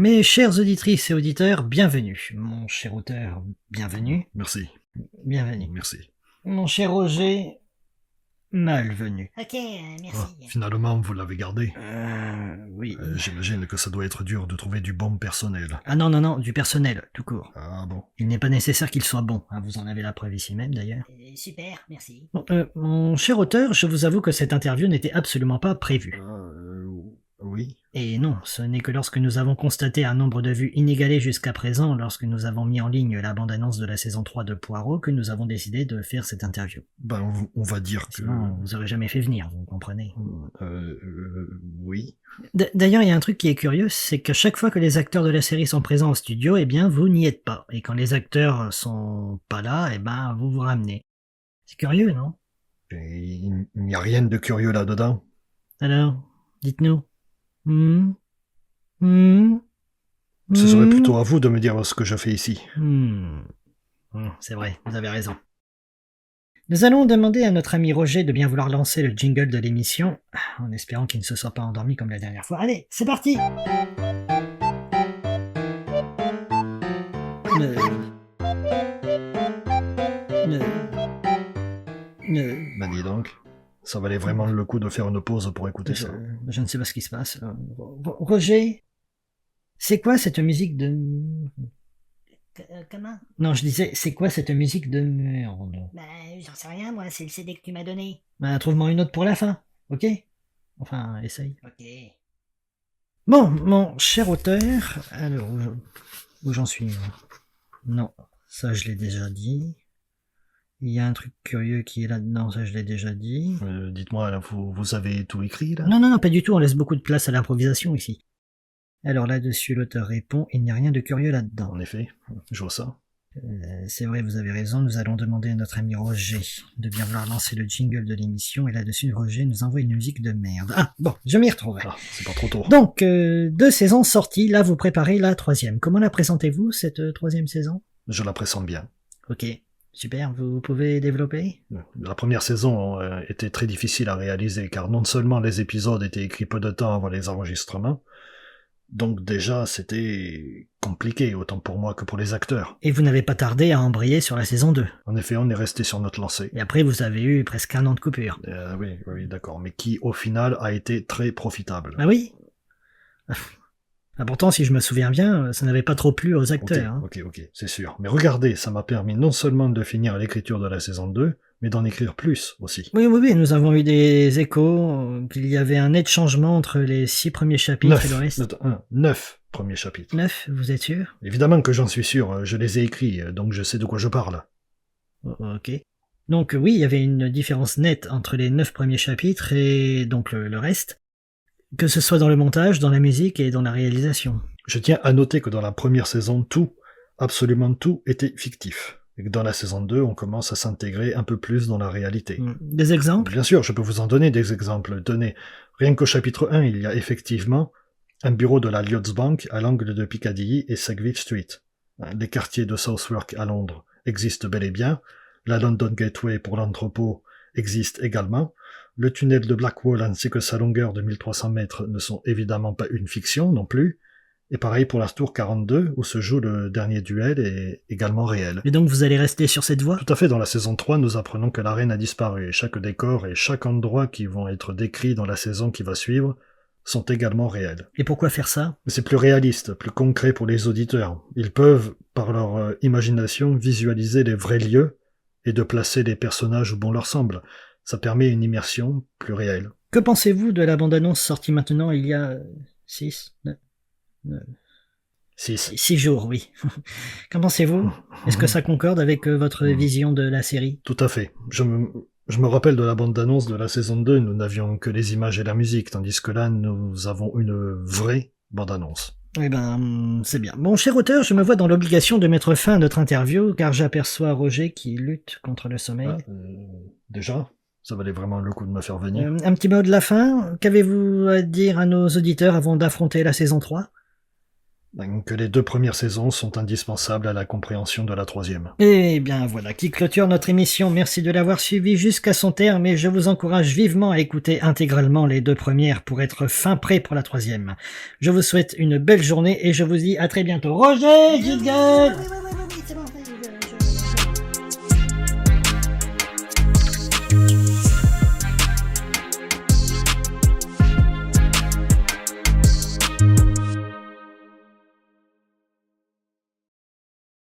Mes chères auditrices et auditeurs, bienvenue. Mon cher auteur, bienvenue. Merci, Bienvenue. merci. Mon cher Roger, malvenue. Ok, Oh, merci. finalement, vous l'avez gardé. Oui. J'imagine que ça doit être dur de trouver du bon personnel. Ah non, du personnel, tout court. Ah bon. Il n'est pas nécessaire qu'il soit bon, hein, vous en avez la preuve ici même d'ailleurs. Super, merci. Bon, mon cher auteur, je vous avoue que cette interview n'était absolument pas prévue. Oui. Et non, ce n'est que lorsque nous avons constaté un nombre de vues inégalé jusqu'à présent, lorsque nous avons mis en ligne la bande-annonce de la saison 3 de Poirot, que nous avons décidé de faire cette interview. Ben, on va dire que... Sinon, vous aurez jamais fait venir, vous comprenez. Oui. D'ailleurs, il y a un truc qui est curieux, c'est qu'à chaque fois que les acteurs de la série sont présents au studio, eh bien, vous n'y êtes pas. Et quand les acteurs sont pas là, eh ben, vous vous ramenez. C'est curieux, non? Et il n'y a rien de curieux là-dedans. Alors, dites-nous. Ce serait plutôt à vous de me dire ce que je fais ici. C'est vrai, vous avez raison. Nous allons demander à notre ami Roger de bien vouloir lancer le jingle de l'émission, en espérant qu'il ne se soit pas endormi comme la dernière fois. Allez, c'est parti! Ben dis donc, ça valait vraiment le coup de faire une pause pour écouter ça. Je ne sais pas ce qui se passe. Roger, c'est quoi cette musique de... Comment? Non, je disais, c'est quoi cette musique de merde? Bah, j'en sais rien, moi, c'est le CD que tu m'as donné. Bah, trouve-moi une autre pour la fin, ok? Enfin, essaye. Ok. Bon, mon cher auteur, alors, où j'en suis? Non, ça je l'ai déjà dit. Il y a un truc curieux qui est là-dedans, ça je l'ai déjà dit. Dites-moi, là, vous avez tout écrit, là? Non, pas du tout, on laisse beaucoup de place à l'improvisation ici. Alors là-dessus, l'auteur répond, il n'y a rien de curieux là-dedans. En effet, je vois ça. C'est vrai, vous avez raison, nous allons demander à notre ami Roger de bien vouloir lancer le jingle de l'émission, et là-dessus, Roger nous envoie une musique de merde. Ah, bon, je m'y retrouve. Ah, c'est pas trop tôt. Donc, 2 saisons sorties, là vous préparez la 3e. Comment la présentez-vous, cette 3e saison? Je la pressens bien. Ok, super, vous pouvez développer? La première saison était très difficile à réaliser, car non seulement les épisodes étaient écrits peu de temps avant les enregistrements, donc déjà c'était compliqué, autant pour moi que pour les acteurs. Et vous n'avez pas tardé à embrayer sur la saison 2. En effet, on est resté sur notre lancée. Et après, vous avez eu presque 1 an de coupure. Oui, d'accord, mais qui au final a été très profitable. Ah oui? Ah, pourtant, si je me souviens bien, ça n'avait pas trop plu aux acteurs. Ok, c'est sûr. Mais regardez, ça m'a permis non seulement de finir l'écriture de la saison 2, mais d'en écrire plus aussi. Oui, nous avons eu des échos, qu'il y avait un net changement entre les 6 premiers chapitres et le reste. 9 premiers chapitres. 9, vous êtes sûr? Évidemment que j'en suis sûr, je les ai écrits, donc je sais de quoi je parle. Ok. Donc oui, il y avait une différence nette entre les 9 premiers chapitres et donc le reste, que ce soit dans le montage, dans la musique et dans la réalisation. Je tiens à noter que dans la première saison, absolument tout était fictif. Et que dans la saison 2, on commence à s'intégrer un peu plus dans la réalité. Des exemples? Bien sûr, je peux vous en donner des exemples. Tenez, rien qu'au chapitre 1, il y a effectivement un bureau de la Lloyds Bank à l'angle de Piccadilly et Sackville Street. Les quartiers de Southwark à Londres existent bel et bien. La London Gateway pour l'entrepôt existe également. Le tunnel de Blackwall ainsi que sa longueur de 1300 mètres ne sont évidemment pas une fiction non plus. Et pareil pour la tour 42, où se joue le dernier duel, est également réel. Et donc vous allez rester sur cette voie? Tout à fait, dans la saison 3, nous apprenons que la reine a disparu, et chaque décor et chaque endroit qui vont être décrits dans la saison qui va suivre sont également réels. Et pourquoi faire ça? C'est plus réaliste, plus concret pour les auditeurs. Ils peuvent, par leur imagination, visualiser les vrais lieux, et de placer les personnages où bon leur semble. Ça permet une immersion plus réelle. Que pensez-vous de la bande-annonce sortie maintenant il y a 6 jours, oui. Qu'en pensez-vous? Est-ce que ça concorde avec votre vision de la série? Tout à fait. Je me rappelle de la bande-annonce de la saison 2, nous n'avions que les images et la musique, tandis que là, nous avons une vraie bande-annonce. Eh ben, c'est bien. Bon, cher auteur, je me vois dans l'obligation de mettre fin à notre interview, car j'aperçois Roger qui lutte contre le sommeil. Déjà, ça valait vraiment le coup de me faire venir. Un petit mot de la fin? Qu'avez-vous à dire à nos auditeurs avant d'affronter la saison 3? Que les 2 premières saisons sont indispensables à la compréhension de la 3e. Eh bien voilà, qui clôture notre émission. Merci de l'avoir suivi jusqu'à son terme et je vous encourage vivement à écouter intégralement les 2 premières pour être fin prêt pour la 3e. Je vous souhaite une belle journée et je vous dis à très bientôt. Roger, jingle!